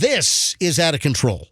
this is out of control.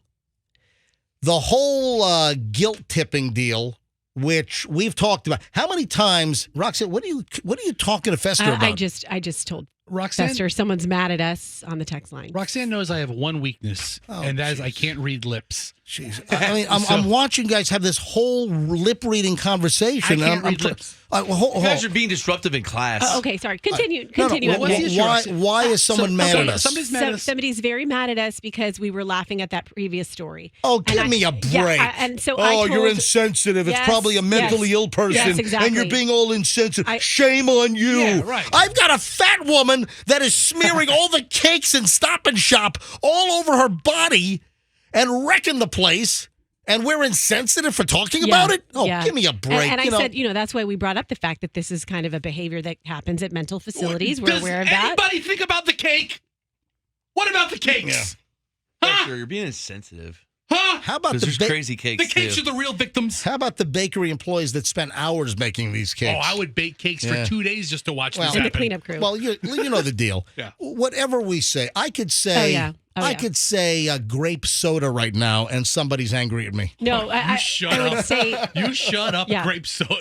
The whole guilt tipping deal, which we've talked about. How many times, Roxanne? What are you talking to Fester about? I just told Roxanne, Fester someone's mad at us on the text line. Roxanne knows I have one weakness, and that is I can't read lips. Jeez. I mean, I'm watching you guys have this whole lip-reading conversation. I can't read lips. You guys are being disruptive in class. Okay, sorry. Continue. Why is someone mad at us? Somebody's mad at us. Somebody's very mad at us because we were laughing at that previous story. Oh, give me a break. Yeah, you're insensitive. It's probably a mentally ill person. Yes, exactly. And you're being all insensitive. Shame on you. Yeah, right. I've got a fat woman that is smearing all the cakes in Stop and Shop all over her body and wrecking the place. And we're insensitive for talking about it? Oh, give me a break. And I said, that's why we brought up the fact that this is kind of a behavior that happens at mental facilities. We're aware of that. Does anybody think about the cake? What about the cakes? Yeah. Sure, you're being insensitive. Huh? How about there's crazy cakes? The cakes are the real victims. How about the bakery employees that spend hours making these cakes? Oh, I would bake cakes for 2 days just to watch this happen. And the cleanup crew. Well, you know the deal. Yeah. Whatever we say, I could say. I could say grape soda right now, and somebody's angry at me. No, I would say you shut up, grape soda.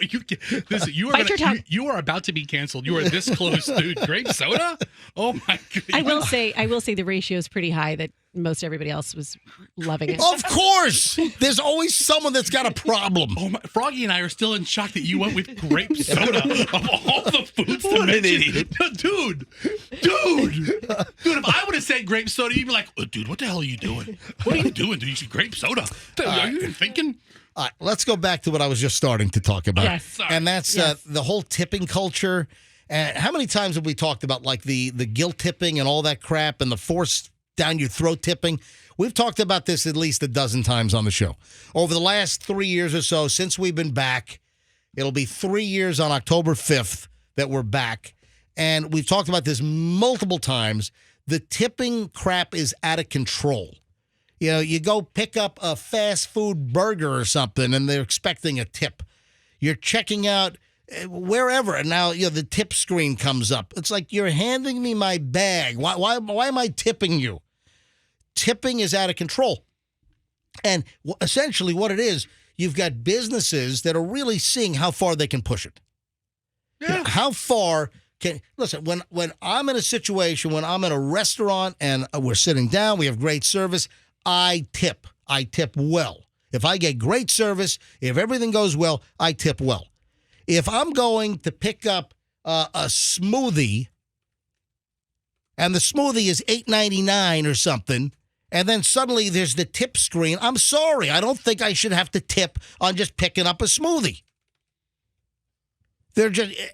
Listen, you are about to be canceled. You are this close, dude. Grape soda? Oh my god! I will say the ratio is pretty high. That most everybody else was loving it. Of course, there's always someone that's got a problem. Oh my, Froggy and I are still in shock that you went with grape soda of all the foods to mention. Dude. If I would have said grape soda, you'd be like, oh, dude, what the hell are you doing? What are you doing, dude? You should grape soda. Are you even thinking? All right, let's go back to what I was just starting to talk about. Yes. And that's the whole tipping culture. And how many times have we talked about like the guilt tipping and all that crap and the forced down your throat tipping? We've talked about this at least a dozen times on the show. Over the last 3 years or so, since we've been back, it'll be 3 years on October 5th that we're back. And we've talked about this multiple times. The tipping crap is out of control. You know, you go pick up a fast food burger or something, and they're expecting a tip. You're checking out wherever, and now the tip screen comes up. It's like you're handing me my bag. Why am I tipping you? Tipping is out of control. And essentially what it is, you've got businesses that are really seeing how far they can push it. Yeah. How far can... Listen, when I'm in a situation, when I'm in a restaurant and we're sitting down, we have great service, I tip. I tip well. If I get great service, if everything goes well, I tip well. If I'm going to pick up a smoothie and the smoothie is $8.99 or something, and then suddenly there's the tip screen, I'm sorry. I don't think I should have to tip on just picking up a smoothie.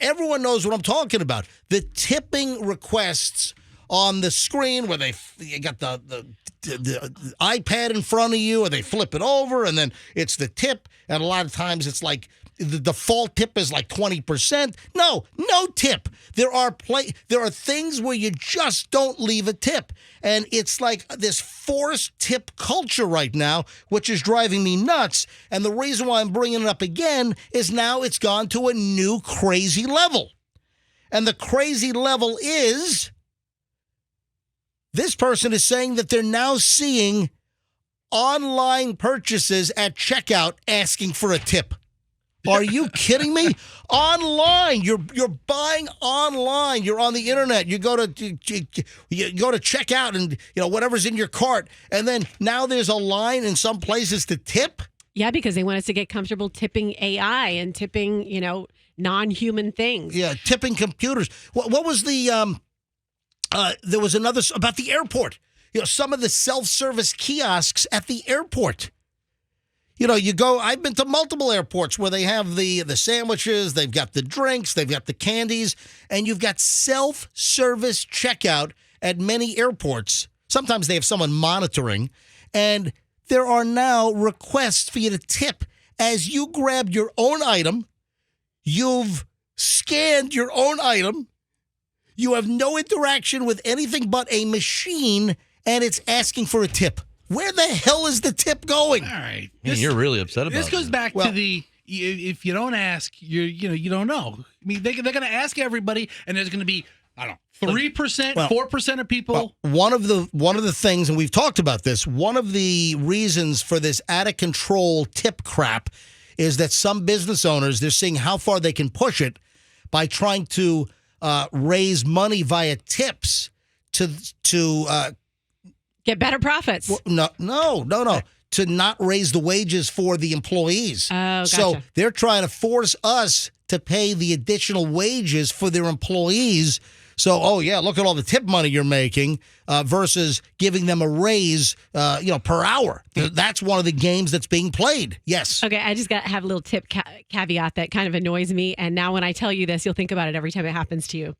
Everyone knows what I'm talking about. The tipping requests on the screen where you got the iPad in front of you, or they flip it over, and then it's the tip, and a lot of times it's like the default tip is like 20%. No tip. There are things where you just don't leave a tip, and it's like this forced tip culture right now, which is driving me nuts. And the reason why I'm bringing it up again is now it's gone to a new crazy level, and the crazy level is this person is saying that they're now seeing online purchases at checkout asking for a tip. Are you kidding me? Online, you're buying online. You're on the internet. You go to check out, and whatever's in your cart, and then now there's a line in some places to tip. Yeah, because they want us to get comfortable tipping AI and tipping non-human things. Yeah, tipping computers. What was the? There was another about the airport. Some of the self-service kiosks at the airport. You go, I've been to multiple airports where they have the sandwiches, they've got the drinks, they've got the candies, and you've got self-service checkout at many airports. Sometimes they have someone monitoring, and there are now requests for you to tip as you grab your own item. You've scanned your own item. You have no interaction with anything but a machine, and it's asking for a tip. Where the hell is the tip going? All right. You're really upset about this. This goes back to the if you don't ask, you don't know. I mean, they're going to ask everybody, and there's going to be I don't know, 3%, Well, 4% of people. One of the things, and we've talked about this, one of the reasons for this out of control tip crap is that some business owners, they're seeing how far they can push it by trying to raise money via tips to Get better profits. no. To not raise the wages for the employees. Oh, gotcha. So they're trying to force us to pay the additional wages for their employees. So, look at all the tip money you're making versus giving them a raise, per hour. That's one of the games that's being played. Yes. Okay, I just got to have a little tip caveat that kind of annoys me. And now when I tell you this, you'll think about it every time it happens to you.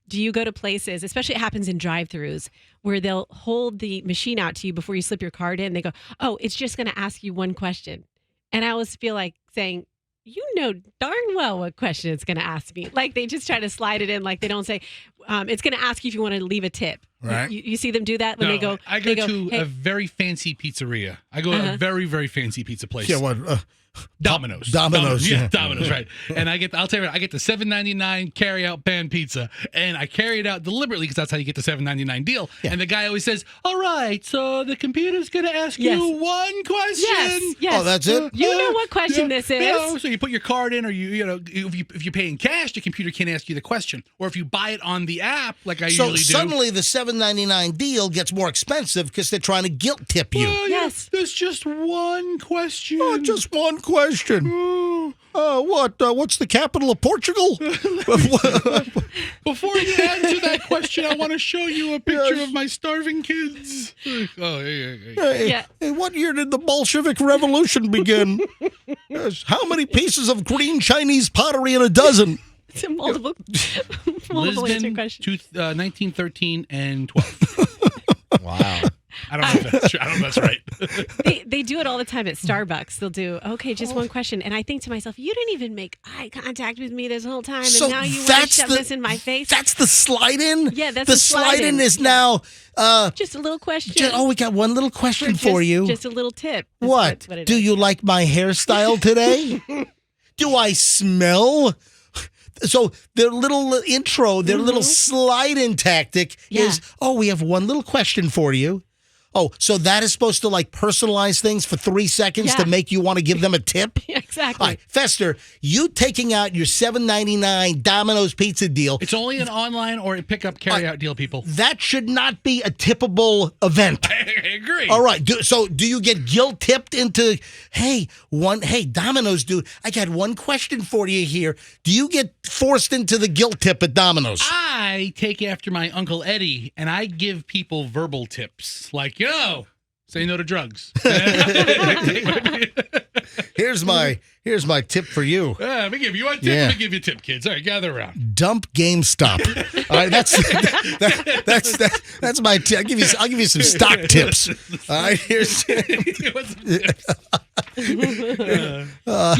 Do you go to places, especially it happens in drive-thrus, where they'll hold the machine out to you before you slip your card in? They go, oh, it's just going to ask you one question. And I always feel like saying, you know darn well what question it's going to ask me. Like they just try to slide it in. Like they don't say, it's going to ask you if you want to leave a tip. Right. You see them do that when they go. I go to hey. a very fancy pizzeria. I go to a very, very fancy pizza place. Yeah, what? Domino's. Domino's. Yeah, Domino's, right. And I'll tell you what, I get the $7.99 carry-out pan pizza, and I carry it out deliberately because that's how you get the $7.99 deal. Yeah. And the guy always says, all right, so the computer's going to ask you one question. Yes. Oh, that's it? You know what question this is. So you put your card in, or if you're paying cash, the computer can't ask you the question. Or if you buy it on the app, like I usually do. So suddenly the $7.99 deal gets more expensive because they're trying to guilt tip you. Well, yes. There's just one question. Oh, just one question. What's the capital of Portugal? Before you answer that question, I want to show you a picture of my starving kids. Oh, Hey, what year did the Bolshevik Revolution begin? Yes. How many pieces of green Chinese pottery in a dozen? It's a multiple answer Lisbon, question. 1913 and 12. Wow. I don't know if that's true. I don't know if that's right. They do it all the time at Starbucks. They'll do, just one question. And I think to myself, you didn't even make eye contact with me this whole time. And So now you want to that's shove this in my face. That's the slide-in? Yeah, that's the the slide-in. is now... Just a little question. we got one little question for you. Just a little tip. That's What? it Do is. you like my hairstyle today? Do I smell? So their little intro, their little slide-in tactic is, we have one little question for you. Oh, so that is supposed to personalize things for 3 seconds to make you want to give them a tip? Yeah, exactly. All right, Fester, you taking out your $7.99 Domino's pizza deal. It's only an online or a pickup carry-out deal, people. That should not be a tippable event. I agree. All right. So do you get guilt tipped into, hey, Domino's, dude, I got one question for you here. Do you get forced into the guilt tip at Domino's? I take after my Uncle Eddie, and I give people verbal tips. Like, say no to drugs. Here's my tip for you. Let me give you a tip. Let me give you a tip, kids. All right, gather around. Dump GameStop. All right, that's my tip. I'll give you some stock tips. All right, here's. You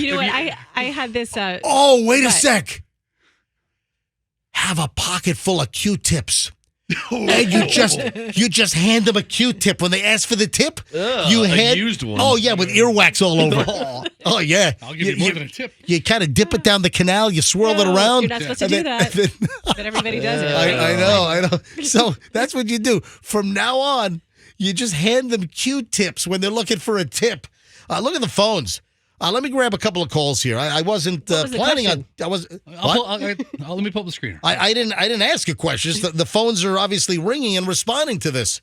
know what? I had this. Wait a sec. Have a pocket full of Q-tips. And you just hand them a Q-tip when they ask for the tip. You hand used one. Oh yeah, with earwax all over. Oh yeah. I'll give you more than a tip. You kind of dip it down the canal. You swirl it around. You're not supposed to do that. But everybody does it. I know. So that's what you do. From now on, you just hand them Q-tips when they're looking for a tip. Look at the phones. Let me grab a couple of calls here. I wasn't planning on. Let me pull up the screener. I didn't ask a question. Just the phones are obviously ringing and responding to this.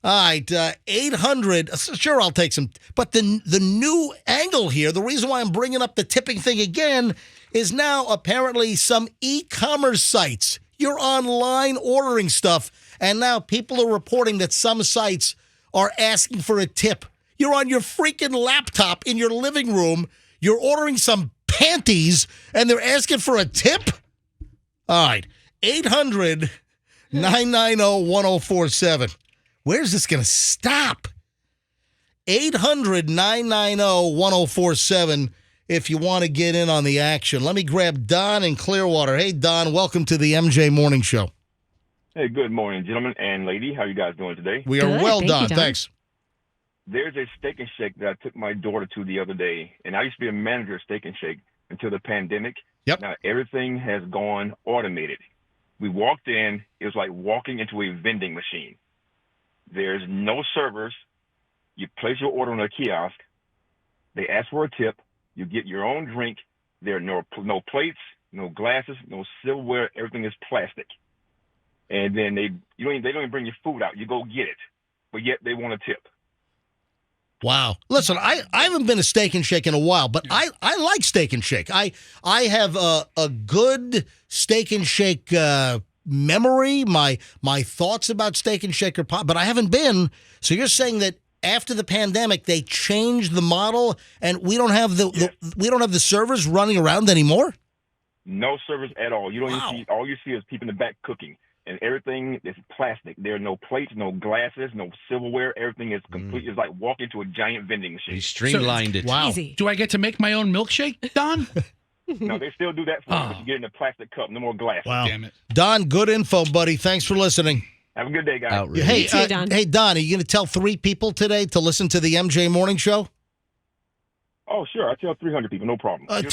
All right, 800. Sure, I'll take some. But the new angle here, the reason why I'm bringing up the tipping thing again, is now apparently some e-commerce sites. You're online ordering stuff, and now people are reporting that some sites are asking for a tip. You're on your freaking laptop in your living room. You're ordering some panties, and they're asking for a tip? All right. 800-990-1047. Where's this going to stop? 800-990-1047 if you want to get in on the action. Let me grab Don in Clearwater. Hey, Don, welcome to the MJ Morning Show. Hey, good morning, gentlemen and lady. How you guys doing today? We are well, Don. Thanks. There's a Steak and Shake that I took my daughter to the other day, and I used to be a manager at Steak and Shake until the pandemic. Yep. Now everything has gone automated. We walked in. It was like walking into a vending machine. There's no servers. You place your order on a kiosk. They ask for a tip. You get your own drink. There are no plates, no glasses, no silverware. Everything is plastic. And then they don't even bring your food out. You go get it, but yet they want a tip. Wow. Listen, I haven't been to Steak and Shake in a while, but I like Steak and Shake. I have a good Steak and Shake memory. My thoughts about Steak and Shake are but I haven't been. So you're saying that after the pandemic they changed the model and we don't have the servers running around anymore? No servers at all. You don't Wow. even see. All you see is people in the back cooking. And everything is plastic. There are no plates, no glasses, no silverware. Everything is complete. It's like walking to a giant vending machine. He streamlined it. Wow. Easy. Do I get to make my own milkshake, Don? No, they still do that for you, but you get in a plastic cup. No more glass. Wow. Damn it. Don, good info, buddy. Thanks for listening. Have a good day, guys. Outrage. Hey, You too, Don. Hey, Don, are you going to tell 3 people today to listen to the MJ Morning Show? Oh, sure. I tell 300 people. No problem. Please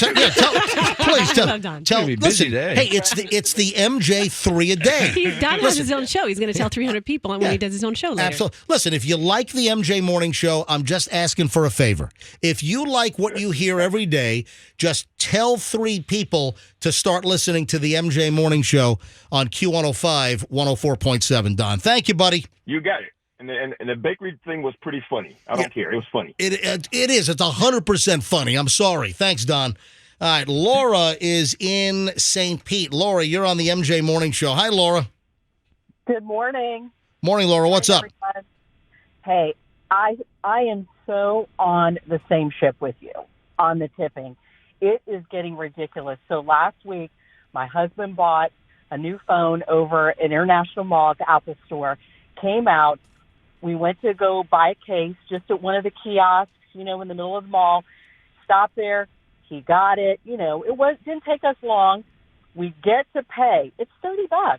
tell. Love Don. Tell. It's gonna be a busy Listen, day. hey, it's the MJ 3 a day. Don has his own show. He's going to tell 300 people when he does his own show later. Absolutely. Listen, if you like the MJ Morning Show, I'm just asking for a favor. If you like what you hear every day, just tell 3 people to start listening to the MJ Morning Show on Q105, 104.7, Don. Thank you, buddy. You got it. And the bakery thing was pretty funny. I don't care. It was funny. It is. It's 100% funny. I'm sorry. Thanks, Don. All right, Laura is in St. Pete. Laura, you're on the MJ Morning Show. Hi, Laura. Good morning. Morning, Laura. What's up? Everyone. Hey, I am so on the same ship with you on the tipping. It is getting ridiculous. So last week, my husband bought a new phone over an International Mall at the Apple Store, came out. We went to go buy a case just at one of the kiosks, in the middle of the mall. Stopped there. He got it. Didn't take us long. We get to pay. It's $30.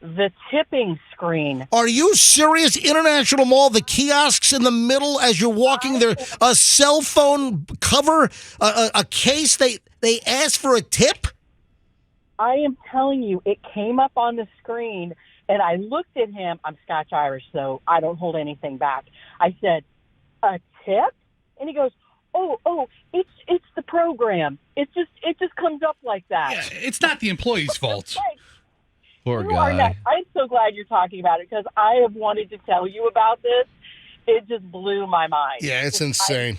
The tipping screen. Are you serious? International Mall, the kiosks in the middle as you're walking there, a cell phone cover, a case. They ask for a tip? I am telling you, it came up on the screen. And I looked at him. I'm Scotch-Irish, so I don't hold anything back. I said, "A tip?" And he goes, "Oh, it's the program. It just comes up like that." Yeah, it's not the employee's fault. Poor You are guy. not. I'm so glad you're talking about it because I have wanted to tell you about this. It just blew my mind. Yeah, it's insane.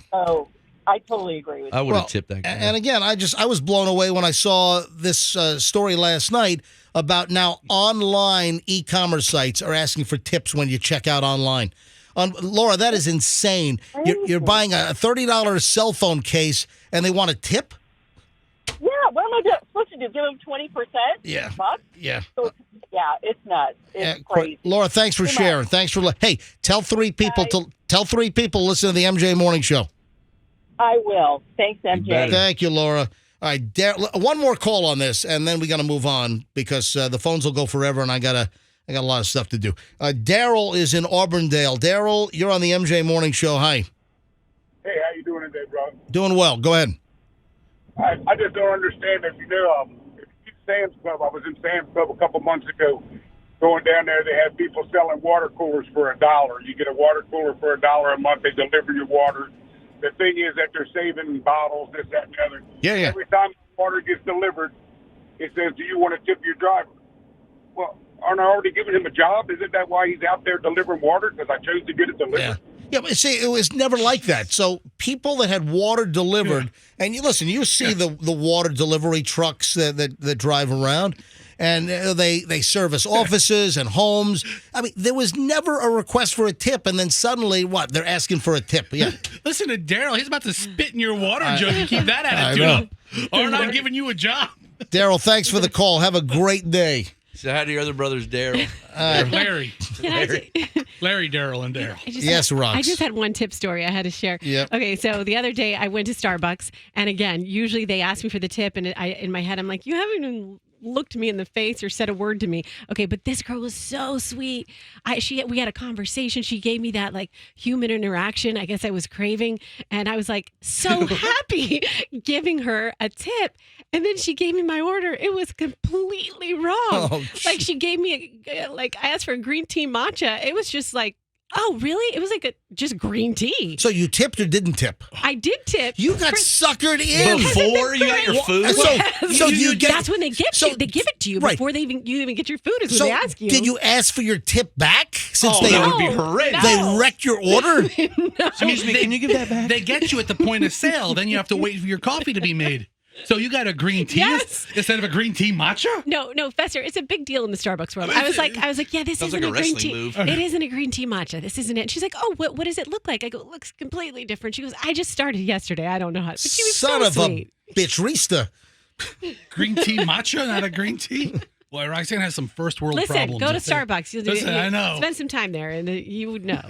I totally agree with you. I would have tipped that guy. And again, I was blown away when I saw this story last night about now online e-commerce sites are asking for tips when you check out online. Laura, that is insane. You're buying a $30 cell phone case and they want a tip? Yeah, what am I supposed to do? Give them 20%? Yeah. Bucks? Yeah. So, yeah, it's nuts. It's crazy. Laura, thanks for sharing. Thanks for hey, tell 3 people to listen to the MJ Morning Show. I will. Thanks, MJ. Thank you, Laura. All right, one more call on this, and then we got to move on because the phones will go forever, and I got a lot of stuff to do. Daryl is in Auburndale. Daryl, you're on the MJ Morning Show. Hi. Hey, how you doing today, bro? Doing well. Go ahead. I just don't understand if you know, Sam's Club. I was in Sam's Club a couple months ago. Going down there, they have people selling water coolers for $1. You get a water cooler for $1 a month. They deliver your water. The thing is that they're saving bottles, this, that, and the other. Yeah. Every time water gets delivered, it says, "Do you want to tip your driver?" Well, aren't I already giving him a job? Isn't that why he's out there delivering water? Because I chose to get it delivered. Yeah, but see, it was never like that. So people that had water delivered, and you see the water delivery trucks that drive around, and they service offices and homes. I mean, there was never a request for a tip, and then suddenly, they're asking for a tip. Yeah. Listen to Daryl. He's about to spit in your water jug and keep that attitude up. Or not giving you a job. Daryl, thanks for the call. Have a great day. So how do your other brothers, Daryl? Larry, Daryl, and Daryl. Yes, Rox. I just had one tip story I had to share. Yep. Okay, so the other day I went to Starbucks, and again, usually they ask me for the tip, and in my head I'm like, you haven't even looked me in the face or said a word to me. Okay, but this girl was so sweet. We had a conversation. She gave me that like human interaction. I guess I was craving, and I was like so happy giving her a tip. And then she gave me my order. It was completely wrong. Oh, like she gave me I asked for a green tea matcha. It was just like, oh, really? It was like just green tea. So you tipped or didn't tip? I did tip. You got suckered in Before you got your food? So you get, that's when they give they give it to you right. before you even get your food is when they ask you. Did you ask for your tip back? Since that would be horrendous. They wrecked your order? Excuse me, can you give that back? They get you at the point of sale. Then you have to wait for your coffee to be made. So you got a green tea instead of a green tea matcha? No, Fester, it's a big deal in the Starbucks world. I was like, yeah, this Sounds isn't like a a green wrestling tea. move. It isn't a green tea matcha. This isn't it. And she's like, oh, what does it look like? I go, it looks completely different. She goes, I just started yesterday. I don't know how. But she was Son so of sweet. a bitch-rista. Green tea matcha, not a green tea? Well, Roxanne has some first world problems. Listen, go to Starbucks. Listen, I know. Spend some time there, and you would know.